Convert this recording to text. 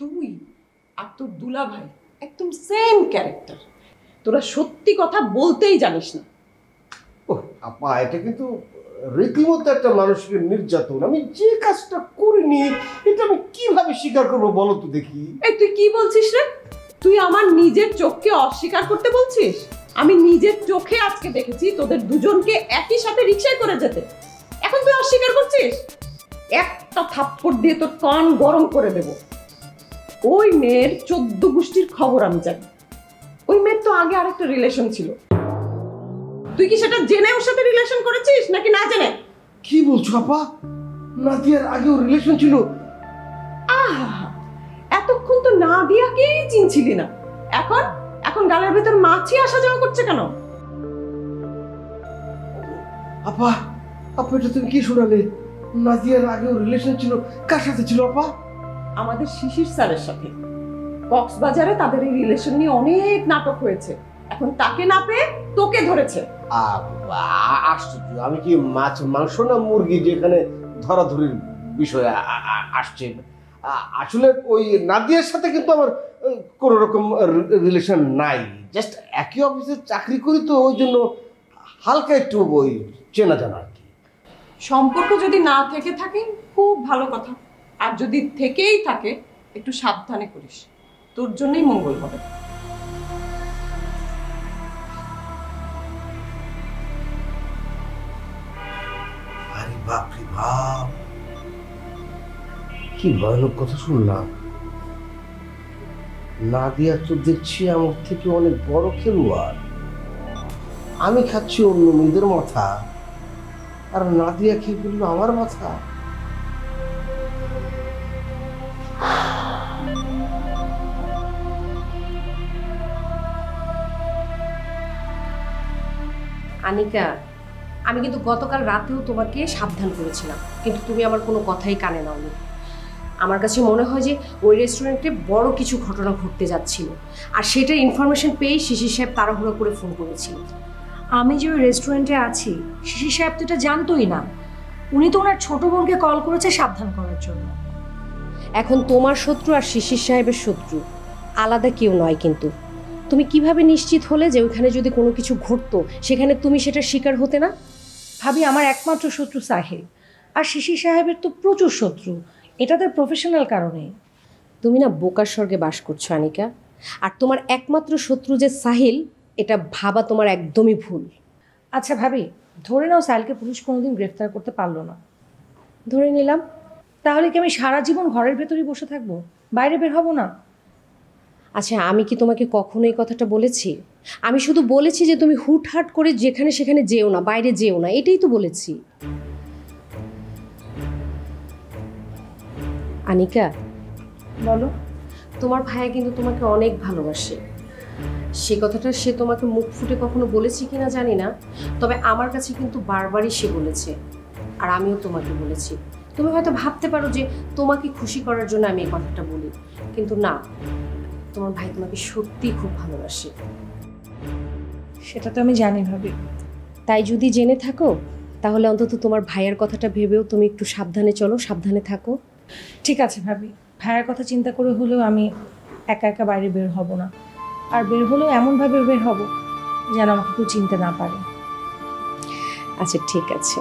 তুই আর তোর দুলা ভাই একদম সেম ক্যারেক্টার। তোরা সত্যি কথা বলতেই জানিস না। ও আপা, এটা কিন্তু রীতিমতো একটা মানসিক নির্যাতন। আমি যে কাজটা করিনি এটা আমি কিভাবে স্বীকার করবো বলো তো দেখি। এই তুই কি বলছিস রে? তুই আমার নিজের চোখকে অস্বীকার করতে বলছিস? আমি নিজের চোখে আজকে দেখেছি তোদের দুজনকে একই সাথে রিকশায় করে যেতে। এখন তুই অস্বীকার করছিস? একটা থাপ্পড় দিয়ে তোর কান গরম করে দেব। ওই মেয়ের 14 গোষ্ঠীর খবর আমি জানি। ওই মেয়ের তো আগে আরেকটা রিলেশন ছিল। তুই কি সেটা জেনে ওর সাথে রিলেশন করেছিস নাকি না জেনে? কি বলছো আপা? নাদিয়ার আগেও রিলেশন ছিল? আহা, এতক্ষণ তো নাদিয়াকেই চিনছিলি না, এখন এখন গালের ভেতর মাছি আসা যাওয়া করছে কেন? আপা, আপা এটা তুমি কি শোনালে? নাদিয়ার আগেও রিলেশন ছিল? কার সাথে ছিল আপা? আমাদের শিশির স্যারের সাথে। কক্সবাজারে তাদের এই রিলেশন নিয়ে অনেক নাটক হয়েছে। এখন তাকে না পেয়ে তোকে ধরেছে। আশ্চর্য, আমি কি মাছ মাংস না মুরগি যেখানে ধরাধরির বিষয় আসছে? আসলে ওই নাদিয়ার সাথে কিন্তু আমার কোনো রকম রিলেশন নাই। জাস্ট একই অফিসে চাকরি করি তো, ওই জন্য হালকা একটু ওই চেনা জানা আর কি। সম্পর্ক যদি না থেকে থাকে খুব ভালো কথা, আর যদি থেকেই থাকে একটু সাবধানে করিস, তোর জন্যই মঙ্গল হবে। আরে বাপ রে বাপ, কি ভয়ানক কথা শুনলাম। নাদিয়া তো দেখছি আমার থেকে অনেক বড় খেলোয়াড়। আমি খাচ্ছি অন্য মেয়েদের মাথা, আর নাদিয়া খেয়ে ফেললো আমার মাথা। আনিকা, আমি কিন্তু গতকাল রাতেও তোমাকে সাবধান করেছিলাম, কিন্তু তুমি আমার কোনো কথাই কানে নাওনি। আমার কাছে মনে হয় যে ওই রেস্টুরেন্টে বড় কিছু ঘটনা ঘটতে যাচ্ছিল, আর সেটার ইনফরমেশন পেয়েই শিশির সাহেব তাড়াহুড়ো করে ফোন করেছিল। আমি যে ওই রেস্টুরেন্টে আছি শিশির সাহেব তো এটা জানতোই না। উনি তো ওনার ছোট বোনকে কল করেছে সাবধান করার জন্য। এখন তোমার শত্রু আর শিশির সাহেবের শত্রু আলাদা কেউ নয়, কিন্তু তুমি কিভাবে নিশ্চিত হলে যে ওইখানে যদি কোনো কিছু ঘটতো সেখানে তুমি সেটা শিকার হতে না? ভাবি, আমার একমাত্র শত্রু সাহিল, আর শিশির সাহেবের তো প্রচুর শত্রু। এটা তার প্রফেশনাল কারণে। তুমি না বোকার স্বর্গে বাস করছো আনিকা, আর তোমার একমাত্র শত্রু যে সাহিল এটা ভাবা তোমার একদমই ভুল। আচ্ছা ভাবি, ধরে নাও সাহিলকে পুলিশ কোনোদিন গ্রেফতার করতে পারলো না, ধরে নিলাম। তাহলে কি আমি সারা জীবন ঘরের ভেতরেই বসে থাকবো, বাইরে বের হব না? আচ্ছা, আমি কি তোমাকে কখনো এই কথাটা বলেছি? আমি শুধু বলেছি যে তুমি হুটহাট করে যেখানে সেখানে যেও না, বাইরে যেও না, এটাই তো বলেছি। আনিকা, বলো। তোমার ভাই কিন্তু তোমাকে অনেক ভালোবাসে। সে কথাটা সে তোমাকে মুখ ফুটে কখনো বলেছে কিনা জানি না, তবে আমার কাছে কিন্তু বারবারই সে বলেছে, আর আমিও তোমাকে বলেছি। তুমি হয়তো ভাবতে পারো যে তোমাকে খুশি করার জন্য আমি এই কথাটা বলি, কিন্তু না, তোমার ভাই তোমাকে সত্যিই খুব ভালোবাসে। সেটা তো আমি জানি ভাবি। তাই যদি জেনে থাকো তাহলে অন্তত তোমার ভাইয়ের কথাটা ভেবেও তুমি একটু সাবধানে চলো, সাবধানে থাকো। ঠিক আছে ভাবি, ভাইয়ের কথা চিন্তা করে হলেও আমি একা একা বাইরে বের হব না, আর বের হলেও এমনভাবে বের হব যেন আমাকে কেউ চিনতে না পারে। আচ্ছা ঠিক আছে।